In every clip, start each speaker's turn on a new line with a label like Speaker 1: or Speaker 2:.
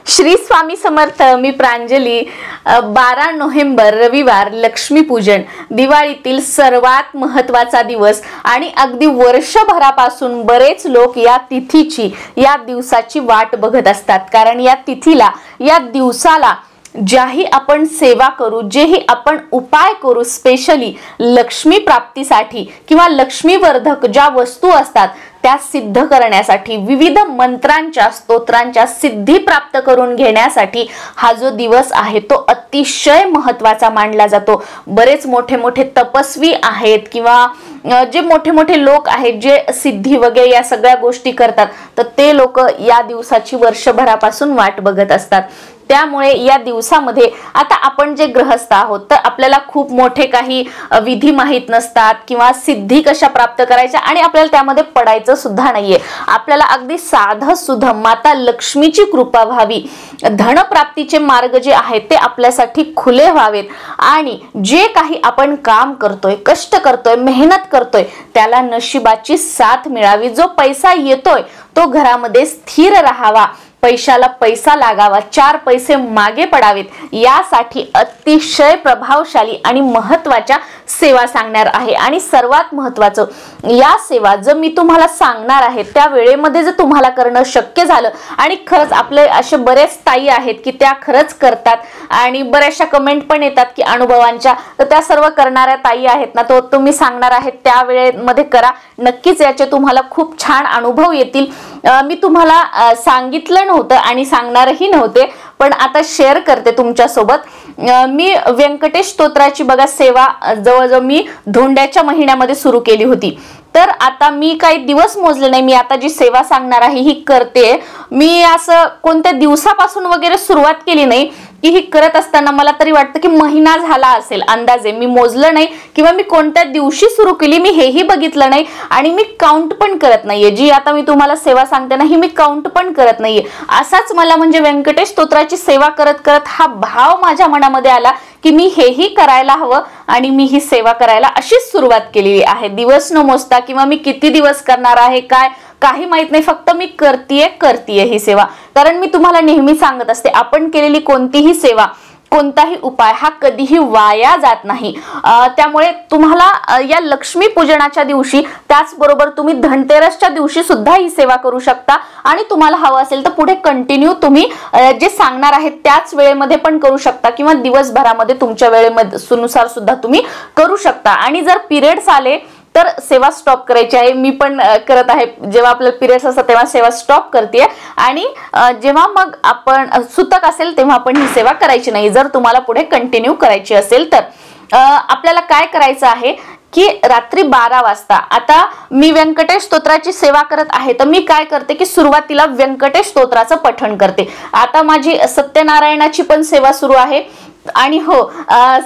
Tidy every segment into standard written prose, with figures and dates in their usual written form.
Speaker 1: श्री स्वामी समर्थ. मी Pranjali. 12 November रविवार, लक्ष्मीपूजन, दिवाळीतील सर्वात महत्त्वाचा दिवस आणि अगदी वर्षभरापासून बरेच लोक या तिथीची, या दिवसाची वाट बघत असतात. कारण या तिथीला, या दिवसाला ज्याही आपण सेवा करू, जेही आपण उपाय करू, स्पेशली लक्ष्मी प्राप्तीसाठी किंवा लक्ष्मीवर्धक ज्या वस्तू असतात त्या सिद्ध करण्यासाठी, विविध मंत्रांच्या, स्तोत्रांच्या सिद्धी प्राप्त करून घेण्यासाठी हा जो दिवस आहे तो अतिशय महत्त्वाचा मानला जातो. बरेच मोठे मोठे तपस्वी आहेत किंवा जे मोठे मोठे लोक आहेत जे सिद्धी वगैरे या सगळ्या गोष्टी करतात, तर ते लोक या दिवसाची वर्षभरापासून वाट बघत असतात. त्यामुळे या दिवसामध्ये आता आपण जे गृहस्थ आहोत तर आपल्याला खूप मोठे काही विधी माहित नसतात किंवा सिद्धी कशा प्राप्त करायच्या आणि आपल्याला त्यामध्ये पडायचं सुद्धा नाहीये. आपल्याला अगदी साधं सुद्धा माता लक्ष्मीची कृपा व्हावी, धनप्राप्तीचे मार्ग जे आहेत ते आपल्यासाठी खुले व्हावेत आणि जे काही आपण काम करतोय, कष्ट करतोय, मेहनत करतोय त्याला नशिबाची साथ मिळावी. जो पैसा येतोय तो घरामध्ये स्थिर राहावा, पैशाला पैसा लागावा, 4 पैसे मागे पडावेत, यासाठी अतिशय प्रभावशाली आणि महत्त्वाच्या सेवा सांगणार आहे. आणि सर्वात महत्त्वाचं, या सेवा जर मी तुम्हाला सांगणार आहे त्या वेळेमध्ये जर तुम्हाला करणं शक्य झालं, आणि खरंच आपले असे बरेच ताई आहेत की त्या खरंच करतात आणि बऱ्याचशा कमेंट पण येतात की अनुभवांच्या, तर त्या सर्व करणाऱ्या ताई आहेत ना, तो तुम्ही सांगणार आहेत त्या वेळेमध्ये करा. नक्कीच याचे तुम्हाला खूप छान अनुभव येतील. मी तुम्हाला सांगितलं नव्हतं आणि सांगणारही नव्हते, पण आता शेअर करते तुमच्या सोबत. मी व्यंकटेश स्तोत्राची बघा सेवा जवळजवळ मी धोंड्याच्या महिन्यामध्ये सुरू केली होती. तर आता मी काही दिवस मोजले नाही, मी आता जी सेवा सांगणार आहे ही करते. मी असं कोणत्या दिवसापासून वगैरे सुरुवात केली नाही की ही करत असताना मला तरी वाटतं की महिना झाला असेल अंदाजे. मी मोजलं नाही किंवा मी कोणत्या दिवशी सुरू केली मी हेही बघितलं नाही आणि मी काउंट पण करत नाहीये. जी आता मी तुम्हाला सेवा सांगते ना ही मी काउंट पण करत नाहीये. असाच मला म्हणजे व्यंकटेश स्तोत्राची सेवा करत करत हा भाव माझ्या मनामध्ये आला की मी हेही करायला हवं आणि मी ही सेवा करायला अशीच सुरुवात केलेली आहे. दिवस न मोजता किंवा मी किती दिवस करणार आहे काय काही माहित नाही, फक्त मी करतीये ही सेवा. कारण मी तुम्हाला नेहमी सांगत असते, आपण केलेली कोणतीही सेवा, कोणताही उपाय हा कधीही वाया जात नाही. त्यामुळे तुम्हाला या लक्ष्मी पूजनाच्या दिवशी, त्याचबरोबर तुम्ही धनतेरसच्या दिवशी सुद्धा ही सेवा करू शकता आणि तुम्हाला हवं असेल तर पुढे कंटिन्यू तुम्ही जे सांगणार आहे त्याच वेळेमध्ये पण करू शकता किंवा दिवसभरामध्ये तुमच्या वेळेमध्ये नुसार सुद्धा तुम्ही करू शकता. आणि जर पिरियड्स आले तर सेवा स्टॉप करायची आहे. मी पण करत आहे, जेव्हा आपल्याला पिरियड्स असतात तेव्हा सेवा स्टॉप करते आणि जेव्हा मग आपण सुतक असेल तेव्हा आपण ही सेवा करायची नाही. जर तुम्हाला पुढे कंटिन्यू करायची असेल तर आपल्याला काय करायचं आहे की रात्री 12 वाजता, आता मी व्यंकटेश स्तोत्राची सेवा करत आहे तर मी काय करते की सुरुवातीला व्यंकटेश स्तोत्राचं पठण करते. आता माझी सत्यनारायणाची पण सेवा सुरू आहे. आणि हो,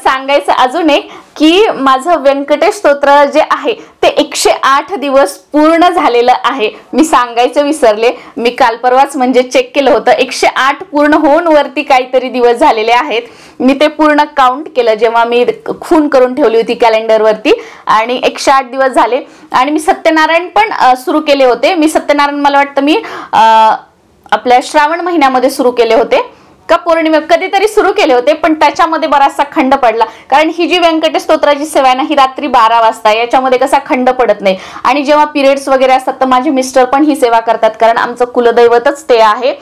Speaker 1: सांगायचं अजून एक की माझं व्यंकटेश स्तोत्र जे आहे ते 108 दिवस पूर्ण झालेलं आहे. मी सांगायचं विसरले, मी काल परवाच म्हणजे चेक केलं होतं. 108 पूर्ण होऊन वरती काहीतरी दिवस झालेले आहेत. मी ते पूर्ण काउंट केलं जेव्हा मी खून करून ठेवली होती कॅलेंडरवरती आणि 108 दिवस झाले. आणि मी सत्यनारायण पण सुरू केले होते. मी सत्यनारायण मला वाटतं मी आपल्या श्रावण महिन्यामध्ये सुरू केले होते का पौर्णिमे कधीतरी सुरू केले होते, पण त्याच्यामध्ये बराचसा खंड पडला. कारण ही जी व्यंकटेश स्तोत्राची सेवा आहे ना ही रात्री 12 वाजता, याच्यामध्ये कसा खंड पडत नाही. आणि जेव्हा पिरियड्स वगैरे असतात तर माझे मिस्टर पण ही सेवा करतात, कारण आमचं कुलदैवतच ते आहे.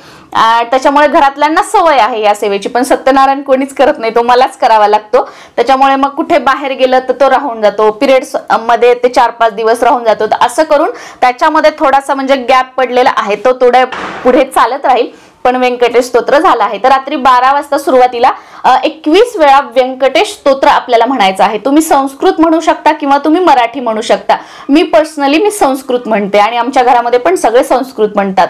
Speaker 1: त्याच्यामुळे घरातल्यांना सवय आहे या सेवेची. पण सत्यनारायण कोणीच करत नाही, तो मलाच करावा लागतो. त्याच्यामुळे मग कुठे बाहेर गेलं तर तो राहून जातो, पिरियड्स मध्ये ते 4-5 दिवस राहून जातो. असं करून त्याच्यामध्ये थोडासा म्हणजे गॅप पडलेला आहे, तो थोड्या पुढे चालत राहील. पण व्यंकटेश स्तोत्र झाला आहे तर रात्री 12 वाजता सुरुवातीला 21 वेळा व्यंकटेश स्तोत्र आपल्याला म्हणायचं आहे. तुम्ही संस्कृत म्हणू शकता किंवा तुम्ही मराठी म्हणू शकता. मी पर्सनली संस्कृत म्हणते आणि आमच्या घरामध्ये पण सगळे संस्कृत म्हणतात.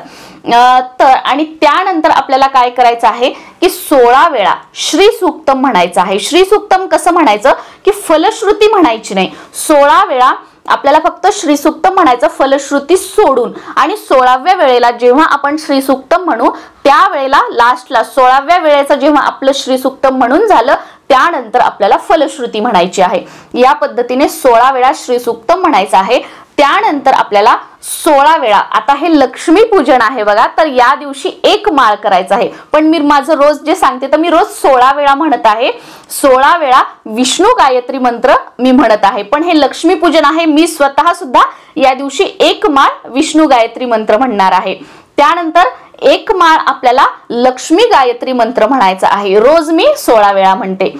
Speaker 1: तर आणि त्यानंतर आपल्याला काय करायचं आहे की 16 वेळा श्री सूक्तम म्हणायचं आहे. श्री सूक्तम कसं म्हणायचं की फलश्रुती म्हणायची नाही. 16 वेळा आपल्याला फक्त श्री सूक्तम म्हणायचं, फलश्रुती सोडून. आणि 16व्या वेळेला जेव्हा आपण श्री सूक्तम म्हणू त्यावेळेला लास्टला 16व्या वेळेचं जेव्हा आपलं श्री सूक्तम म्हणून झालं त्यानंतर आपल्याला फलश्रुती म्हणायची आहे. या पद्धतीने 16 वेळा श्री सूक्तम म्हणायचं आहे. त्यानंतर आपल्याला 16 वेळा, आता हे लक्ष्मी पूजन आहे बघा, तर या दिवशी एक माळ करायचा आहे. पण मी माझं रोज जे सांगते तर मी रोज 16 वेळा म्हणत आहे. 16 वेळा विष्णू गायत्री मंत्र मी म्हणत आहे. पण हे लक्ष्मी पूजन आहे, मी स्वतः सुद्धा या दिवशी एक माळ विष्णू गायत्री मंत्र म्हणणार आहे. त्यानंतर एक माळ आपल्याला लक्ष्मी गायत्री मंत्र म्हणायचा आहे. रोज मी 16 वेळा म्हणते.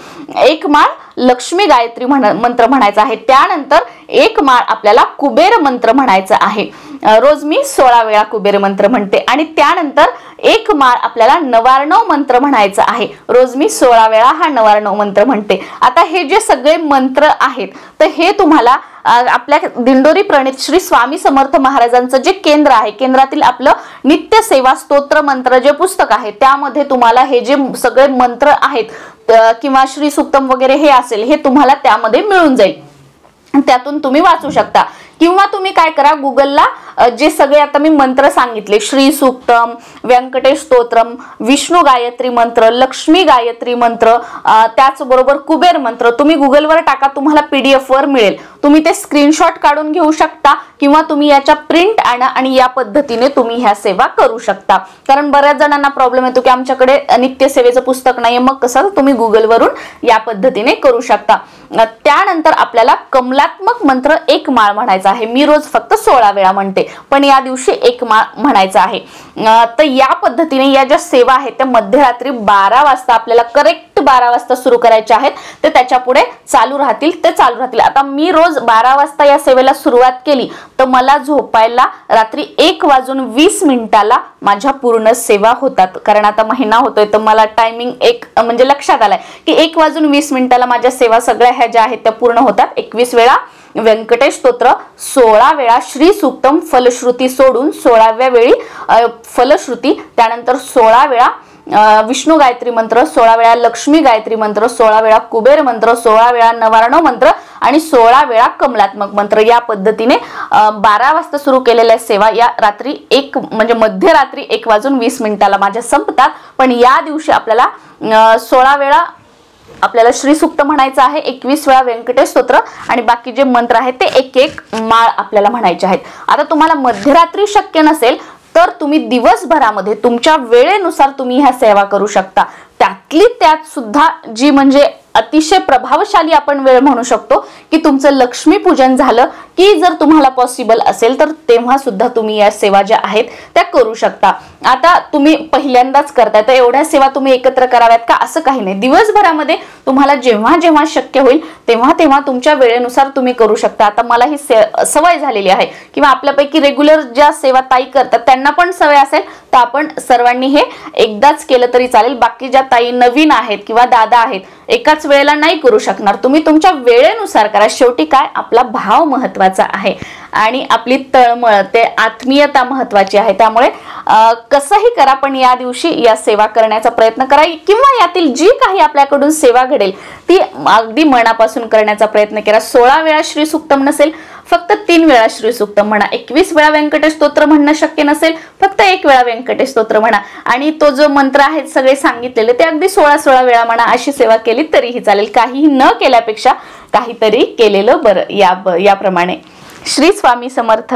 Speaker 1: एक माळ लक्ष्मी गायत्री मंत्र म्हणायचा आहे. त्यानंतर एक माळ आपल्याला कुबेर मंत्र म्हणायचा आहे. रोज मी 16 वेळा कुबेर मंत्र म्हणते. आणि त्यानंतर एक माळ आपल्याला नवार्णव मंत्र म्हणायचा आहे. रोज मी 16 वेळा हा नवार्णव मंत्र म्हणते. आता हे जे सगळे मंत्र आहेत तर हे तुम्हाला आपल्या दिंडोरी प्रणित श्री स्वामी समर्थ महाराजांचं जे केंद्र आहे, केंद्रातील आपलं नित्य सेवा स्तोत्र मंत्र जे पुस्तक आहे त्यामध्ये तुम्हाला हे जे सगळे मंत्र आहेत किंवा श्री सुक्तम वगैरे हे असेल, हे तुम्हाला त्यामध्ये मिळून जाईल. त्यातून तुम्ही वाचू शकता. किंवा तुम्ही काय करा, गुगलला जे सगळे आता मी मंत्र सांगितले, श्री सूक्तम, व्यंकटेश स्तोत्रम, विष्णू गायत्री मंत्र, लक्ष्मी गायत्री मंत्र, त्याचबरोबर कुबेर मंत्र, तुम्ही गुगलवर टाका, तुम्हाला PDF वर मिळेल. तुम्ही ते स्क्रीनशॉट काढून घेऊ शकता किंवा तुम्ही याच्या प्रिंट आणा आणि या पद्धतीने तुम्ही ह्या सेवा करू शकता. कारण बऱ्याच जणांना प्रॉब्लेम येतो की आमच्याकडे नित्य सेवेचं पुस्तक नाहीये, मग कसं तुम्ही गुगलवरून या पद्धतीने करू शकता. त्यानंतर आपल्याला कमलात्मक मंत्र एक माळ म्हणायचा आहे. मी रोज फक्त 16 वेळा म्हणते, पण या दिवशी एक माळ म्हणायचा आहे. तर या पद्धतीने या ज्या सेवा आहेत त्या मध्यरात्री 12 वाजता आपल्याला करेक्ट 12 वाजता सुरू करायच्या आहेत. ते त्याच्या पुढे चालू राहतील, ते चालू राहतील. आता मी रोज 12 वाजता या सेवेला सुरुवात केली तर मला झोपायला रात्री 1:20 माझ्या पूर्ण सेवा होतात. कारण आता महिना होतोय तर मला टायमिंग एक म्हणजे लक्षात आलाय की 1:20 माझ्या सेवा सगळ्या ह्या ज्या आहेत त्या पूर्ण होतात. 21 वेळा व्यंकटेश स्तोत्र, 16 वेळा श्री सूक्तम फलश्रुती सोडून 16व्या वेळी फलश्रुती, त्यानंतर 16 वेळा विष्णू गायत्री मंत्र, 16 वेळा लक्ष्मी गायत्री मंत्र, 16 वेळा कुबेर मंत्र, 16 वेळा नवार्णव मंत्र आणि 16 वेळा कमलात्मक मंत्र. या पद्धतीने 12 वाजता सुरू केलेल्या सेवा या रात्री म्हणजे मध्यरात्री 1:20 माझ्या संपतात. पण या दिवशी आपल्याला 16 वेळा आपल्याला श्री सूक्त म्हणायचं आहे, 21 वेळा व्यंकटेश स्तोत्र आणि बाकी जे मंत्र आहेत ते एक माळ आपल्याला म्हणायचे आहेत. आता तुम्हाला मध्यरात्री शक्य नसेल तर तुम्ही दिवसभरामध्ये तुमच्या वेळेनुसार तुम्ही ह्या सेवा करू शकता. त्यातली त्यात सुद्धा जी म्हणजे अतिशय प्रभावशाली आपण वेळ म्हणू शकतो की तुमचं लक्ष्मी पूजन झालं की जर तुम्हाला पॉसिबल असेल तर तेव्हा सुद्धा तुम्ही या सेवा ज्या आहेत त्या करू शकता. आता तुम्ही पहिल्यांदाच करताय तर एवढ्या सेवा तुम्ही एकत्र कराव्यात का, असं काही नाही. दिवसभरामध्ये तुम्हाला जेव्हा जेव्हा शक्य होईल तेव्हा तेव्हा तुमच्या वेळेनुसार तुम्ही करू शकता. आता मला ही सवय झालेली आहे किंवा आपल्यापैकी रेग्युलर ज्या सेवा ताई करतात त्यांना पण सवय असेल तर आपण सर्वांनी हे एकदाच केलं तरी चालेल. बाकी ज्या ताई नवीन आहेत किंवा दादा आहेत एकाच वेळेला नाही करू शकणार, तुम्ही तुमच्या वेळेनुसार करा. शेवटी काय, आपला भाव महत्वाचा आहे आणि आपली तळमळ ते आत्मीयता महत्वाची आहे. त्यामुळे कसंही करा पण या दिवशी या सेवा करण्याचा प्रयत्न करा किंवा यातील जी काही आपल्याकडून सेवा घडेल ती अगदी मनापासून करण्याचा प्रयत्न करा. 16 वेळा श्री सूक्तम नसेल फक्त 3 वेळा श्री सूक्तम म्हणा. 21 वेळा व्यंकटेश स्तोत्र म्हणणं शक्य नसेल फक्त 1 वेळा व्यंकटेश स्तोत्र म्हणा. आणि तो जो मंत्र आहेत सगळे सांगितलेले ते अगदी 16 वेळा म्हणा. अशी सेवा केली तरीही चालेल. काहीही न केल्यापेक्षा काहीतरी केलेलं बरं. याप्रमाणे श्री स्वामी समर्थ.